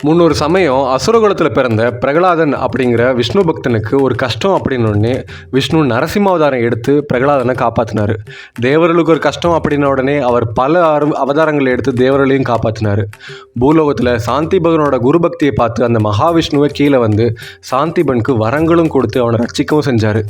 முன்னொரு சமயம் அசுரகுலத்தில் பிறந்த பிரகலாதன் அப்படிங்கிற விஷ்ணு பக்தனுக்கு ஒரு கஷ்டம் அப்படின்னு விஷ்ணு நரசிம்மாவதாரம் எடுத்து பிரகலாதனை காப்பாற்றினார். தேவர்களுக்கு ஒரு கஷ்டம் அப்படின்ன உடனே அவர் பல அவதாரங்களை எடுத்து தேவர்களையும் காப்பாற்றினார். பூலோகத்தில் சாந்திபகனோட குரு பக்தியை பார்த்து அந்த மகாவிஷ்ணுவை கீழே வந்து சாந்திபனுக்கு வரங்களும் கொடுத்து அவனை ரட்சிக்கவும் செஞ்சார்.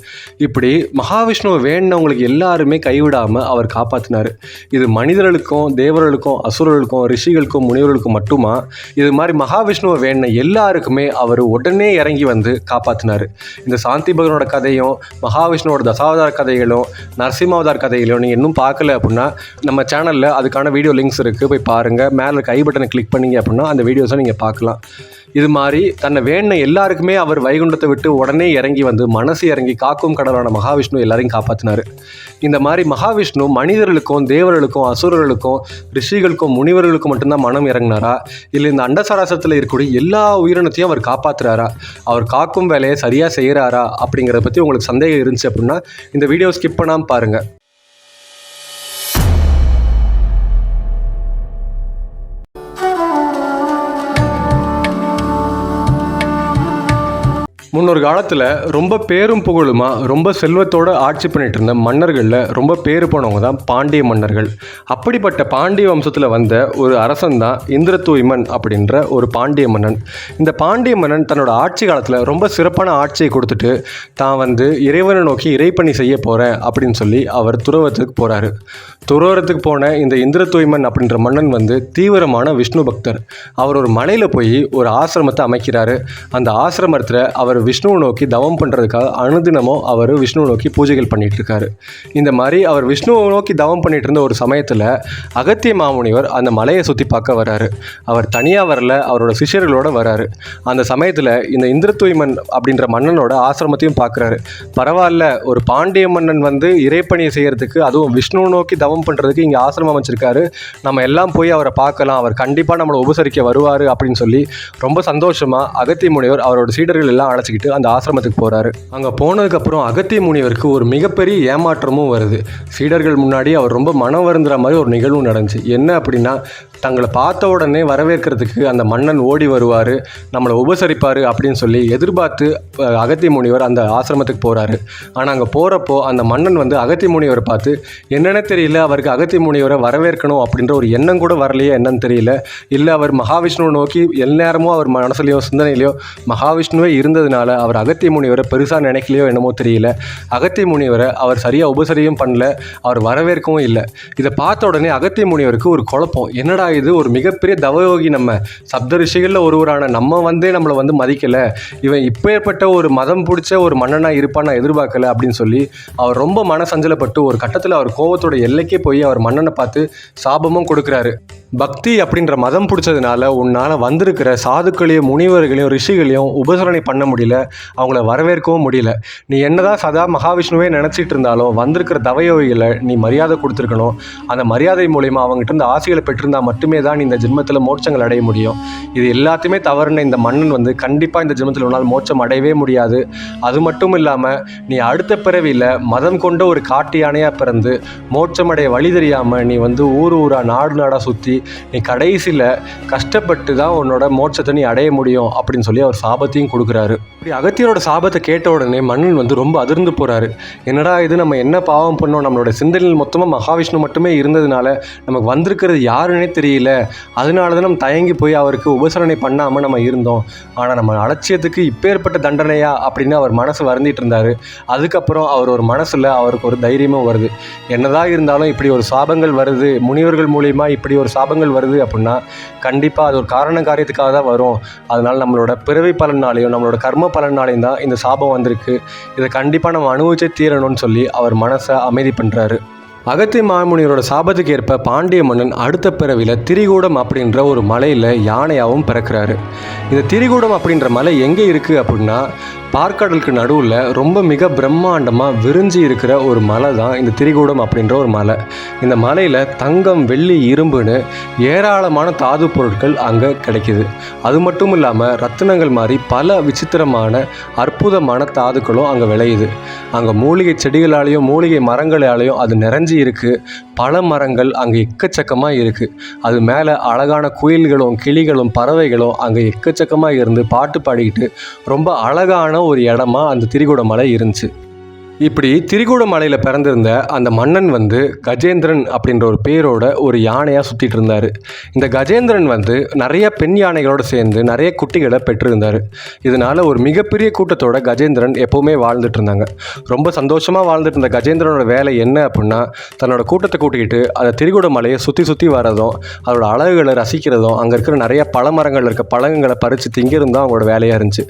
இப்படி மகாவிஷ்ணுவை வேண்டவங்களுக்கு எல்லாருமே கைவிடாமல் அவர் காப்பாற்றினார். இது மனிதர்களுக்கும் தேவர்களுக்கும் அசுரர்களுக்கும் ரிஷிகளுக்கும் முனிவர்களுக்கும் மட்டுமா? இது மாதிரி மகாவிஷ்ணுவை வேண்ட எல்லாருக்குமே அவர் உடனே இறங்கி வந்து காப்பாற்றினார். இந்த சாந்திபகனோட கதையும் மகாவிஷ்ணுவோட தசாவதார கதைகளும் நரசிம்மாவதார் கதைகளும் நீங்கள் இன்னும் பார்க்கல அப்படின்னா நம்ம சேனலில் அதுக்கான வீடியோ லிங்க்ஸ் இருக்குது, போய் பாருங்கள். மேலே கை பட்டனை கிளிக் பண்ணிங்க அப்படின்னா அந்த வீடியோஸை நீங்கள் பார்க்கலாம். இது மாதிரி தன்னை வேண்ட எல்லாருக்குமே அவர் வைகுண்டத்தை விட்டு உடனே இறங்கி வந்து மனசு இறங்கி காக்கும் கடவுளான மகாவிஷ்ணு எல்லாரையும் காப்பாற்றினார். இந்த மாதிரி மகாவிஷ்ணு மனிதர்களுக்கும் தேவர்களுக்கும் அசுரர்களுக்கும் ரிஷிகளுக்கும் முனிவர்களுக்கும் மட்டும்தான் மனம் இறங்கினாரா, இல்லை இந்த அண்டசராசத்தில் இருக்கக்கூடிய எல்லா உயிரினத்தையும் அவர் காப்பாற்றுறாரா, அவர் காக்கும் வேலையை சரியாக செய்கிறாரா அப்படிங்கிறத பற்றி உங்களுக்கு சந்தேகம் இருந்துச்சு அப்படின்னா இந்த வீடியோ ஸ்கிப் பண்ணாமல் பாருங்கள். முன்னொரு காலத்தில் ரொம்ப பேரும் புகழுமா ரொம்ப செல்வத்தோடு ஆட்சி பண்ணிட்டு இருந்த மன்னர்களில் ரொம்ப பேர் போனவங்க தான் பாண்டிய மன்னர்கள். அப்படிப்பட்ட பாண்டிய வம்சத்தில் வந்த ஒரு அரசன் தான் இந்திரதூய்மன் அப்படின்ற ஒரு பாண்டிய மன்னன். இந்த பாண்டிய மன்னன் தன்னோட ஆட்சி காலத்தில் ரொம்ப சிறப்பான ஆட்சியை கொடுத்துட்டு தான் வந்து இறைவனை நோக்கி இறைப்பணி செய்ய போகிறேன் அப்படின்னு சொல்லி அவர் துறவரத்துக்கு போகிறாரு. துறவரத்துக்கு போன இந்த இந்திரதூய்மன் அப்படின்ற மன்னன் வந்து தீவிரமான விஷ்ணு பக்தர். அவர் ஒரு மலையில் போய் ஒரு ஆசிரமத்தை அமைக்கிறாரு. அந்த ஆசிரமத்தில் அவர் விஷ்ணுவை நோக்கி தவம் பண்ணுறதுக்காக அனுதினமும் அவர் விஷ்ணுவை நோக்கி பூஜைகள் பண்ணிகிட்டு இருக்காரு. இந்த மாதிரி அவர் விஷ்ணுவை நோக்கி தவம் பண்ணிகிட்டு இருந்த ஒரு சமயத்தில் அகத்திய மாமுனிவர் அந்த மலையை சுற்றி பார்க்க வர்றாரு. அவர் தனியாக வரல, அவரோட சிஷ்யர்களோடு வராரு. அந்த சமயத்தில் இந்த இந்திரதூய்மன் அப்படின்ற மன்னனோட ஆசிரமத்தையும் பார்க்குறாரு. பரவாயில்ல, ஒரு பாண்டிய மன்னன் வந்து இறைப்பணியை செய்கிறதுக்கு, அதுவும் விஷ்ணுவை நோக்கி தவம் பண்ணுறதுக்கு இங்கே ஆசிரமம் அமைச்சிருக்காரு, நம்ம எல்லாம் போய் அவரை பார்க்கலாம், அவர் கண்டிப்பாக நம்மளை உபசரிக்க வருவார் அப்படின்னு சொல்லி ரொம்ப சந்தோஷமாக அகத்திய முனிவர் அவரோட சீடர்கள் எல்லாம் அழைச்சிக்கிட்டு அந்த ஆசிரமத்துக்கு போறாரு. அங்க போனதுக்கப்புறம் அகத்திய முனிவருக்கு ஒரு மிகப்பெரிய ஏமாற்றமும் வருது. சீடர்கள் முன்னாடி அவர் ரொம்ப மனம் வருந்துற மாதிரி ஒரு நிகழ்வு நடந்துச்சு. என்ன அப்படின்னா, தங்களை பார்த்த உடனே வரவேற்கிறதுக்கு அந்த மன்னன் ஓடி வருவார், நம்மளை உபசரிப்பார் அப்படின்னு சொல்லி எதிர்பார்த்து அகத்திய முனிவர் அந்த ஆசிரமத்துக்கு போகிறாரு. ஆனால் அங்கே போகிறப்போ அந்த மன்னன் வந்து அகத்திய முனிவரை பார்த்து என்னென்ன தெரியல, அவருக்கு அகத்திய முனிவரை வரவேற்கணும் அப்படின்ற ஒரு எண்ணம் கூட வரலையே என்னன்னு தெரியல, இல்லை அவர் மகாவிஷ்ணுவை நோக்கி எந்நேரமும் அவர் மனசுலையோ சிந்தனையிலையோ மகாவிஷ்ணுவே இருந்ததுனால அவர் அகத்திய முனிவரை பெருசாக நினைக்கலையோ என்னமோ தெரியல, அகத்திய முனிவரை அவர் சரியாக உபசரியும் பண்ணல, அவர் வரவேற்கவும் இல்லை. இதை பார்த்த உடனே அகத்திய முனிவருக்கு ஒரு குழப்பம். என்னடா இது, ஒரு மிகப்பெரிய தவயோகி, நம்ம சப்த ரிஷிகளில் ஒருவரான நம்ம வந்து நம்மளை வந்து மதிக்கலை, இவன் இப்பேற்பட்ட ஒரு மதம் பிடிச்ச ஒரு மன்னனாக இருப்பான் நான் எதிர்பார்க்கல அப்படின்னு சொல்லி அவர் ரொம்ப மனசஞ்சலப்பட்டு ஒரு கட்டத்தில் அவர் கோபத்தோட எல்லைக்கே போய் அவர் மன்னனை பார்த்து சாபமும் கொடுக்குறாரு. பக்தி அப்படின்ற மதம் பிடிச்சதுனால உன்னால் வந்திருக்கிற சாதுக்களையும் முனிவர்களையும் ரிஷிகளையும் உபசரணை பண்ண முடியல, அவங்கள வரவேற்கவும் முடியல. நீ என்னதான் சதா மகாவிஷ்ணுவே நினச்சிட்டு இருந்தாலும் வந்திருக்கிற தவயோகிகளை நீ மரியாதை கொடுத்துருக்கணும். அந்த மரியாதை மூலயமா அவங்ககிட்ட இருந்து ஆசைகளை பெற்றிருந்தால் மட்டுமே தான் நீ இந்த ஜென்மத்தில் மோட்சங்கள் அடைய முடியும். இது எல்லாத்தையுமே தவறுன இந்த மன்னன் வந்து கண்டிப்பாக இந்த ஜென்மத்தில் உன்னால் மோட்சம் அடையவே முடியாது. அது மட்டும் இல்லாமல் நீ அடுத்த பிறவியில் மதம் கொண்ட ஒரு காட்டு யானையாக பிறந்து மோட்சம் அடைய வழி தெரியாமல் நீ வந்து ஊர் ஊராக நாடு நாடாக சுற்றி நீ கடைசியில் கஷ்டப்பட்டு தான் உன்னோட மோட்சத்தை நீ அடைய முடியும் அப்படின்னு சொல்லி அவர் சாபத்தையும் கொடுக்குறாரு. இப்படி அகத்தியரோட சாபத்தை கேட்ட உடனே மன்னன் வந்து ரொம்ப அதிர்ந்து போகிறாரு. என்னடா இது, நம்ம என்ன பாவம் பண்ணோம், நம்மளோட சிந்தனையில் மொத்தமாக மகாவிஷ்ணு மட்டுமே இருந்ததுனால நமக்கு வந்திருக்கிறது யாருன்னே தெரியல, அதனால தான் நம்ம தயங்கி போய் அவருக்கு உபசரணை பண்ணாமல் நம்ம இருந்தோம், ஆனால் நம்ம அலட்சியத்துக்கு இப்பேற்பட்ட தண்டனையா அப்படின்னு அவர் மனசு வருந்திட்டு இருந்தார். அதுக்கப்புறம் அவர் ஒரு மனசில் அவருக்கு ஒரு தைரியமும் வருது. என்னதான் இருந்தாலும் இப்படி ஒரு சாபங்கள் வருது, முனிவர்கள் மூலிமா இப்படி ஒரு சாபங்கள் வருது அப்படின்னா கண்டிப்பாக அது ஒரு காரண காரியத்துக்காக தான் வரும். அதனால் நம்மளோட பிறவி பலனாலையும் நம்மளோட கர்ம பலனாலையும் தான் இந்த சாபம் வந்திருக்கு, இதை கண்டிப்பாக நம்ம அனுபவிச்சே தீரணும்னு சொல்லி அவர் மனசை அமைதி பண்ணுறாரு. அகத்திய மாமுனிவரோட சாபத்துக்கு ஏற்ப பாண்டிய மன்னன் அடுத்த பிறவியில் திரிகூடம் அப்படின்ற ஒரு மலையில் யானையாகவும் பிறக்கிறாரு. இந்த திரிகூடம் அப்படின்ற மலை எங்கே இருக்குது அப்படின்னா பார்க்கடலுக்கு நடுவில் ரொம்ப மிக பிரம்மாண்டமாக விரிஞ்சி இருக்கிற ஒரு மலை தான் இந்த திரிகூடம் அப்படின்ற ஒரு மலை. இந்த மலையில் தங்கம், வெள்ளி, இரும்புன்னு ஏராளமான தாது பொருட்கள் அங்கே கிடைக்கிது. அது மட்டும் இல்லாமல் ரத்தினங்கள் மாதிரி பல விசித்திரமான அற்புதமான தாதுக்களும் அங்கே விளையுது. அங்கே மூலிகை செடிகளாலேயும் மூலிகை மரங்களாலேயும் அது நிறைஞ்சி இருக்குது. பல மரங்கள் அங்கே எக்கச்சக்கமாக இருக்குது. அது மேலே அழகான குயில்களும் கிளிகளும் பறவைகளும் அங்கே எக்கச்சக்கமாக இருந்து பாட்டு பாடிக்கிட்டு ரொம்ப அழகான ஒரு இடமா அந்த திரிகூட மலை இருந்துச்சு. இப்படி திரிகூட மலையில் பிறந்திருந்த அந்த மன்னன் வந்து கஜேந்திரன் அப்படின்ற ஒரு பேரோட ஒரு யானையாக சுற்றிட்டு இருந்தார். இந்த கஜேந்திரன் வந்து நிறைய பெண் யானைகளோடு சேர்ந்து நிறைய குட்டிகளை பெற்றிருந்தார். இதனால் ஒரு மிகப்பெரிய கூட்டத்தோட கஜேந்திரன் எப்போவுமே வாழ்ந்துட்டு இருந்தாங்க. ரொம்ப சந்தோஷமாக வாழ்ந்துட்டு இருந்த கஜேந்திரனோட வேலை என்ன அப்படின்னா, தன்னோட கூட்டத்தை கூட்டிக்கிட்டு அந்த திரிகூட மலையை சுற்றி சுற்றி வரதும், அதோட அழகுகளை ரசிக்கிறதும், அங்கே இருக்கிற நிறைய பழமரங்கள் இருக்க பழங்களை பறித்து திங்கிறதும் தான் அவங்களோட வேலையாக இருந்துச்சு.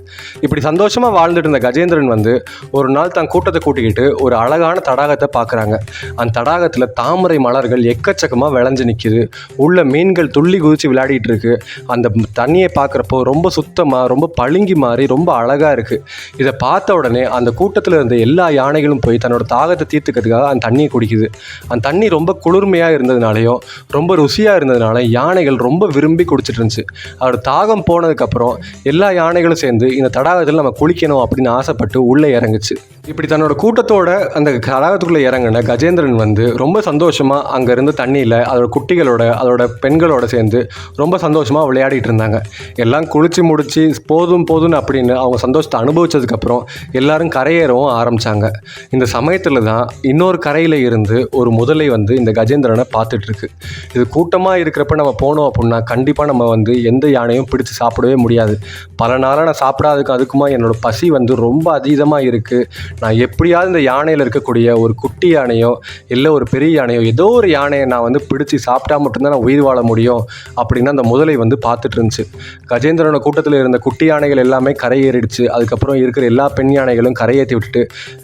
இப்படி சந்தோஷமாக வாழ்ந்துட்டு இருந்த கஜேந்திரன் வந்து ஒரு நாள் தன் கூட்டத்தை கூட்டிக்கிட்டு ஒரு அழகான தடாகத்தை பார்க்குறாங்க. அந்த தடாகத்தில் தாமரை மலர்கள் எக்கச்சக்கமாக விளைஞ்சு நிற்கிது. உள்ள மீன்கள் துள்ளி குதிச்சு விளையாடிட்டு இருக்கு. அந்த தண்ணியை பார்க்குறப்போ ரொம்ப சுத்தமாக, ரொம்ப பளிங்கி மாதிரி ரொம்ப அழகாக இருக்குது. இதை பார்த்த உடனே அந்த கூட்டத்தில் இருந்த எல்லா யானைகளும் போய் தன்னோட தாகத்தை தீர்த்துக்கிறதுக்காக அந்த தண்ணியை குடிக்குது. அந்த தண்ணி ரொம்ப குளிர்மையாக இருந்ததுனாலையும் ரொம்ப ருசியாக இருந்ததுனால யானைகள் ரொம்ப விரும்பி குடிச்சிட்டு இருந்துச்சு. அதோட தாகம் போனதுக்கப்புறம் எல்லா யானைகளும் சேர்ந்து இந்த தடாகத்தில் நம்ம குளிக்கணும் அப்படின்னு ஆசைப்பட்டு உள்ளே இறங்குச்சு. இப்படி தன்னோட கூட்டத்தோட அந்த தடாகத்துக்குள்ளே இறங்கின கஜேந்திரன் வந்து ரொம்ப சந்தோஷமாக அங்கே இருந்து தண்ணியில் அதோட குட்டிகளோட அதோட பெண்களோட சேர்ந்து ரொம்ப சந்தோஷமாக விளையாடிட்டு இருந்தாங்க. எல்லாம் குளிச்சு முடிச்சு போதும் போதும்னு அப்படின்னு அவங்க சந்தோஷத்தை அனுபவிச்சதுக்கப்புறம் எல்லாரும் கரையேறவும் ஆரம்பித்தாங்க. இந்த சமயத்தில் தான் இன்னொரு கரையில் இருந்து ஒரு முதலை வந்து இந்த கஜேந்திரனை பார்த்துட்ருக்கு. இது கூட்டமாக இருக்கிறப்ப நம்ம போனோம் அப்படின்னா கண்டிப்பாக நம்ம வந்து எந்த யானையும் பிடிச்சி சாப்பிடவே முடியாது. பல நாளாக நான் சாப்பிடாதுக்கு அதுக்குமா என்னோடய பசி வந்து ரொம்ப அதீதமாக இருக்குது. நான் எப்படியாவது இந்த யானையில் இருக்கக்கூடிய ஒரு குட்டி யானையோ இல்லை ஒரு பெரிய யானையோ ஏதோ ஒரு யானையை நான் வந்து பிடிச்சி சாப்பிட்டா மட்டும்தான் நான் உயிர் வாழ முடியும் அப்படின்னு அந்த முதலை வந்து பார்த்துட்டு இருந்துச்சு. கஜேந்திரனோட கூட்டத்தில் இருந்த குட்டி யானைகள் எல்லாமே கரை ஏறிடுச்சு. அதுக்கப்புறம் இருக்கிற எல்லா பெண் யானைகளும் கரையேற்றி விட்டுட்டு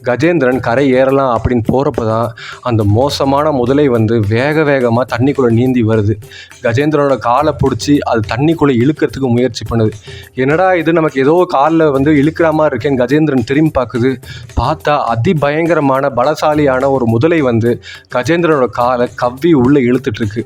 கஜேந்திரன் கரை ஏறலாம் அப்படின்னு போகிறப்ப தான் அந்த மோசமான முதலை வந்து வேக வேகமாக தண்ணிக்குள்ளே நீந்தி வருது. கஜேந்திரனோட காலை பிடிச்சி அது தண்ணிக்குள்ளே இழுக்கிறதுக்கு முயற்சி பண்ணுது. என்னடா இது, நமக்கு ஏதோ காலில் வந்து இழுக்கிற மாதிரி இருக்கேன்னு கஜேந்திரன் திரும்பி பார்க்குது. பார்த்தா அதிபயங்கரமான பலசாலியான ஒரு முதலை வந்து கஜேந்திரனோட காலை கவ்வி உள்ளே இழுத்துட்ருக்கு.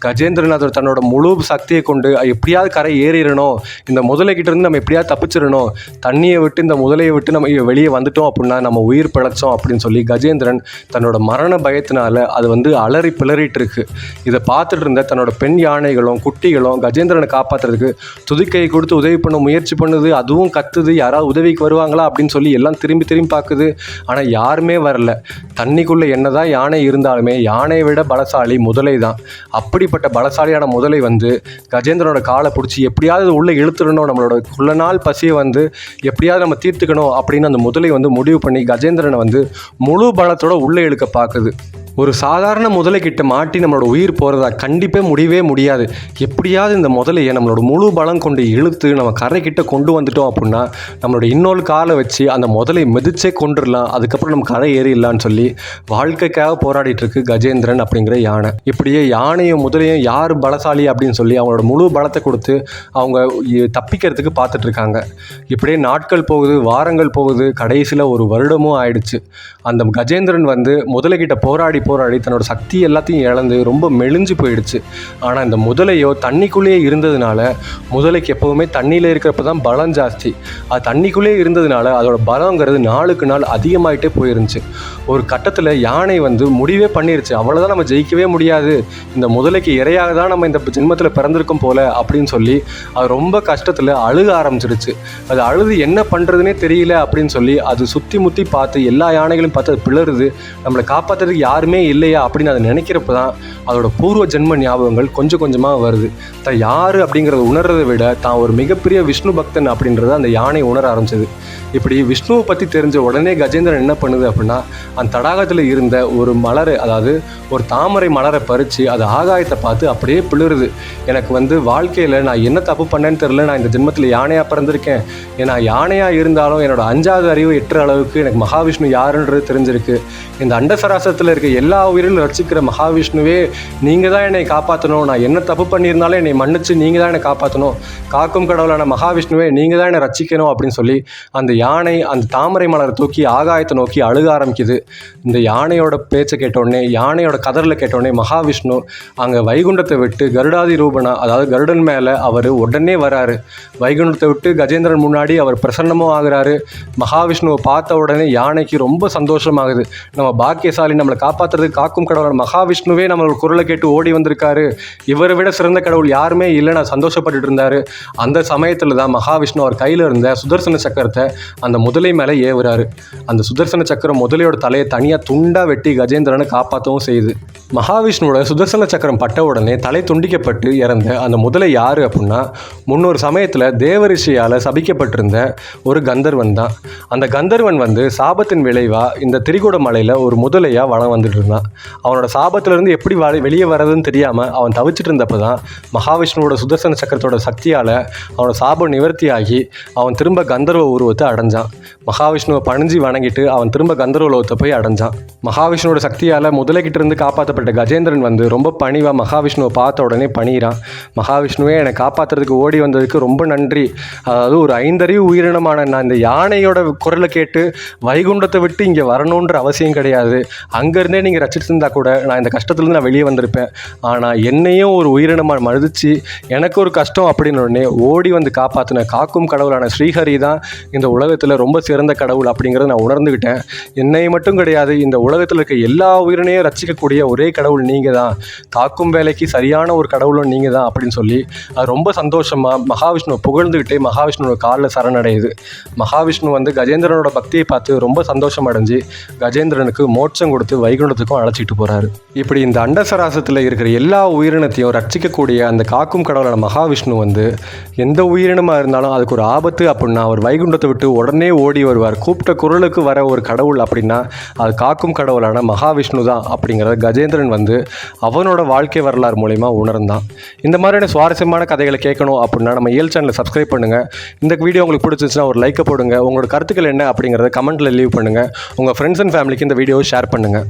கஜேந்திரன் அதோட தன்னோட முழு சக்தியை கொண்டு எப்படியாவது கரை ஏறிடணும், இந்த முதலைக்கிட்ட இருந்து நம்ம எப்படியாவது தப்பிச்சிடணும், தண்ணியை விட்டு இந்த முதலையை விட்டு நம்ம வெளியே வந்துட்டோம் அப்படின்னா நம்ம உயிர் பிழைச்சோம் அப்படின்னு சொல்லி கஜேந்திரன் தன்னோட மரண பயத்தினால அது வந்து அலறி பிளறிட்டு இருக்கு. இதை பார்த்துட்டு இருந்த தன்னோட பெண் யானைகளும் குட்டிகளும் கஜேந்திரனை காப்பாற்றுறதுக்கு துதிக்கையை கொடுத்து உதவி பண்ண முயற்சி பண்ணுது. அதுவும் கத்துது, யாராவது உதவிக்கு வருவாங்களா அப்படின்னு சொல்லி எல்லாம் திரும்பி திரும்பி பார்க்குது. ஆனால் யாருமே வரல. தண்ணிக்குள்ளே என்னதான் யானை இருந்தாலுமே யானையை விட பலசாலி முதலை தான். அப்படிப்பட்ட பலசாலியான முதலை வந்து கஜேந்திரனோட காலை பிடிச்சி எப்படியாவது உள்ளே இழுத்துடணும், நம்மளோட உள்ள நாள் பசியை வந்து எப்படியாவது நம்ம தீர்த்துக்கணும் அப்படின்னு அந்த முதலை வந்து முடிவு பண்ணி கஜேந்திரனை வந்து முழு பலத்தோட உள்ளே இழுக்க பார்க்குது. ஒரு சாதாரண முதலைக்கிட்ட மாட்டி நம்மளோட உயிர் போகிறதா கண்டிப்பாக முடியவே முடியாது. எப்படியாவது இந்த முதலையை நம்மளோட முழு பலம் கொண்டு இழுத்து நம்ம கரைக்கிட்ட கொண்டு வந்துட்டோம் அப்படின்னா நம்மளோட இன்னொரு காலை வச்சு அந்த முதலை மிதிச்சே கொண்டுடலாம், அதுக்கப்புறம் நம்ம கரை ஏறிடலான்னு சொல்லி வாழ்க்கைக்காக போராடிட்டு இருக்கு கஜேந்திரன் அப்படிங்கிற யானை. இப்படியே யானையும் முதலையும் யார் பலசாலி அப்படின்னு சொல்லி அவங்களோட முழு பலத்தை கொடுத்து அவங்க தப்பிக்கிறதுக்கு பார்த்துட்டு இருக்காங்க. இப்படியே நாட்கள் போகுது, வாரங்கள் போகுது, கடைசியில் ஒரு வருடமும் ஆயிடுச்சு. அந்த கஜேந்திரன் வந்து முதலைக்கிட்ட போராடி தன்னோட சக்தி எல்லாத்தையும் இழந்து ரொம்ப மெலிஞ்சு போயிடுச்சு. ஆனால் இந்த முதலையோ தண்ணிக்குள்ளேயே இருந்ததுனால, முதலைக்கு எப்போவுமே தண்ணியில் இருக்கிறப்ப தான் பலம் ஜாஸ்தி. அது தண்ணிக்குள்ளேயே இருந்ததுனால அதோட பலங்கிறது நாளுக்கு நாள் அதிகமாகிட்டே போயிருந்துச்சு. ஒரு கட்டத்தில் யானை வந்து முடிவே பண்ணிருச்சு, அவ்வளோதான் நம்ம ஜெயிக்கவே முடியாது, இந்த முதலைக்கு இரையாக தான் நம்ம இந்த ஜென்மத்தில் பிறந்திருக்கும் போல அப்படின்னு சொல்லி அது ரொம்ப கஷ்டத்தில் அழுக ஆரம்பிச்சிருச்சு. அது அழுது என்ன பண்ணுறதுனே தெரியல அப்படின்னு சொல்லி அது சுற்றி முற்றி பார்த்து எல்லா யானைகளும் பார்த்து அது பிளறுது. நம்மளை காப்பாற்றுறதுக்கு யாருமே இல்லையா அப்படின்னு அதை நினைக்கிறப்ப தான் அதோட பூர்வ ஜென்ம ஞாபகங்கள் கொஞ்சம் கொஞ்சமாக வருது. தான் யார் அப்படிங்கிறத உணர்றதை விட தான் ஒரு மிகப்பெரிய விஷ்ணு பக்தன் அப்படின்றத அந்த யானை உணர ஆரம்பிச்சது. இப்படி விஷ்ணுவை பற்றி தெரிஞ்ச உடனே கஜேந்திரன் என்ன பண்ணுது அப்படின்னா அந்த தடாகத்தில் இருந்த ஒரு மலரை, அதாவது ஒரு தாமரை மலரை பறித்து அது ஆகாயத்தை பார்த்து அப்படியே பிளறுது. எனக்கு வந்து வாழ்க்கையில் நான் என்ன தப்பு பண்ணேன்னு தெரில, நான் இந்த ஜென்மத்தில் யானையாக பிறந்திருக்கேன், ஏன்னா யானையாக இருந்தாலும் என்னோட 5வது அறிவு எட்டுற அளவுக்கு எனக்கு மகாவிஷ்ணு யாருன்றது தெரிஞ்சிருக்கு. இந்த அண்டசராசத்தில் இருக்க எல்லா உயிரிலும் ரட்சிக்கிற மகாவிஷ்ணுவே நீங்கள் தான் என்னை காப்பாற்றணும், நான் என்ன தப்பு பண்ணியிருந்தாலும் என்னை மன்னிச்சு நீங்கள் தான் என்னை காப்பாற்றணும், காக்கும் கடவுளான மகாவிஷ்ணுவே நீங்கள் தான் என்னை ரட்சிக்கணும் அப்படின்னு சொல்லி அந்த யானை அந்த தாமரை மலரை தூக்கி ஆகாயத்தை நோக்கி அழுக ஆரம்பிக்குது. இந்த யானையோட பேச்சை கேட்டோடனே, யானையோட கதறலை கேட்டோடனே மகாவிஷ்ணு அங்கே வைகுண்டத்தை விட்டு கருடாதி ரூபனா, அதாவது கருடன் மேலே அவர் உடனே வராரு. வைகுண்டத்தை விட்டு கஜேந்திரன் முன்னாடி அவர் பிரசன்னமும் ஆகுறாரு. மகாவிஷ்ணுவை பார்த்த உடனே யானைக்கு ரொம்ப சந்தோஷமாகுது. நம்ம பாக்கியசாலி, நம்மளை காப்பாற்றுறதுக்கு காக்கும் கடவுளான மகாவிஷ்ணுவே நம்மளோட குரலை கேட்டு ஓடி வந்திருக்காரு, இவரை விட சிறந்த கடவுள் யாருமே இல்லை, நான் சந்தோஷப்பட்டுட்டு இருந்தாரு. அந்த சமயத்தில் தான் மகாவிஷ்ணு அவர் கையில் இருந்த சுதர்சன சக்கரத்தை அந்த முதலை மேலே ஏவுறாரு. அந்த சுதர்சன சக்கரம் முதலையோட தலையை தனியாக துண்டாக வெட்டி கஜேந்திரனை காப்பாற்றவும் செய்யுது. மகாவிஷ்ணுவோட சுதர்சன சக்கரம் பட்ட உடனே தலை துண்டிக்கப்பட்டு இறந்த அந்த முதலை யார் அப்படின்னா, முன்னொரு சமயத்தில் தேவரிஷியால் சபிக்கப்பட்டிருந்த ஒரு கந்தர்வன் தான். அந்த கந்தர்வன் சாபத்தின் விளைவாக இந்த திரிகூட மலையில் ஒரு முதலையாக வளம் வந்துட்டு இருந்தான். அவனோட சாபத்திலேருந்து எப்படி வெளியே வர்றதுன்னு தெரியாமல் அவன் தவிச்சிட்டு இருந்தப்போ தான் மகாவிஷ்ணுவோட சுதர்சன சக்கரத்தோட சக்தியால் அவனோட சாபம் நிவர்த்தியாகி அவன் திரும்ப கந்தர்வ உருவத்தை அடைஞ்சான். மகாவிஷ்ணுவை பணிஞ்சு வணங்கிட்டு அவன் திரும்ப கந்தர்வ உலகத்தை போய் அடைஞ்சான். மகாவிஷ்ணுவோட சக்தியால் முதலைக்கிட்ட இருந்து காப்பாற்றப்பட்ட கஜேந்திரன் ரொம்ப பணிவாக மகாவிஷ்ணுவை பார்த்த உடனே பணிகிறான். மகாவிஷ்ணுவே என்னை காப்பாற்றுறதுக்கு ஓடி வந்ததுக்கு ரொம்ப நன்றி. அதாவது ஒரு 5 அறிவு உயிரினமான நான் இந்த யானையோட குரலை கேட்டு வைகுண்டத்தை விட்டு இங்கே வரணுன்ற அவசியம் கிடையாது, அங்கேருந்தே நீங்கள் ரசிச்சுட்டு இருந்தால் கூட நான் இந்த கஷ்டத்துலேருந்து நான் வெளியே வந்திருப்பேன். ஆனால் என்னையும் ஒரு உயிரினமாக மதித்து எனக்கு ஒரு கஷ்டம் அப்படின்னு உடனே ஓடி வந்து காப்பாற்றின காக்கும் கடவுளான ஸ்ரீஹரி தான் இந்த உலகத்தில் ரொம்ப சிறந்த கடவுள் அப்படிங்கிறத நான் உணர்ந்துக்கிட்டேன். என்னை மட்டும் கிடையாது, இந்த உலகத்தில் இருக்க எல்லா உயிரினையும் ரசிக்கக்கூடிய ஒரே கடவுள் நீங்கள் தான், காக்கும் வேலைக்கு சரியான ஒரு கடவுளும் நீங்கள் தான் அப்படின்னு சொல்லி அது ரொம்ப சந்தோஷமாக மகாவிஷ்ணுவை புகழ்ந்துக்கிட்டே மகாவிஷ்ணுவோட காலில் சரணடையுது. மகாவிஷ்ணு கஜேந்திரனோட பக்தியை பார்த்து ரொம்ப சந்தோஷம் அடைஞ்சு கஜேந்திரனுக்கு மோட்சம் கொடுத்து வைகுண்டத்துக்கும் அழைச்சிட்டு போகிறாரு. இப்படி இந்த அண்டசராசத்தில் இருக்கிற எல்லா உயிரினத்தையும் ரட்சிக்கக்கூடிய அந்த காக்கும் கடவுளான மகாவிஷ்ணு எந்த உயிரினமாக இருந்தாலும் அதுக்கு ஒரு ஆபத்து அப்படின்னா அவர் வைகுண்டத்தை விட்டு உடனே ஓடி வருவார். கூப்பிட்ட குரலுக்கு வர ஒரு கடவுள் அப்படின்னா அது காக்கும் கடவுளான மகாவிஷ்ணு தான் அப்படிங்கிறத கஜேந்திரன் அவனோட வாழ்க்கை வரலாறு மூலமா உணர்ந்தான். இந்த மாதிரியான சுவாரஸ்யமான கதைகளை கேட்கணும் அப்படின்னா நம்ம இயல் சேனலை சப்ஸ்கிரைப் பண்ணுங்கள். இந்த வீடியோ உங்களுக்கு பிடிச்சிருந்துச்சுன்னா ஒரு லைக்கை போடுங்க. உங்களோட கருத்துக்கள் என்ன அப்படிங்கிறத கமெண்ட்டில் லீவ் பண்ணுங்கள். உங்கள் ஃப்ரெண்ட்ஸ் அண்ட் ஃபேமிலிக்கு இந்த வீடியோவை ஷேர் பண்ணுங்கள்.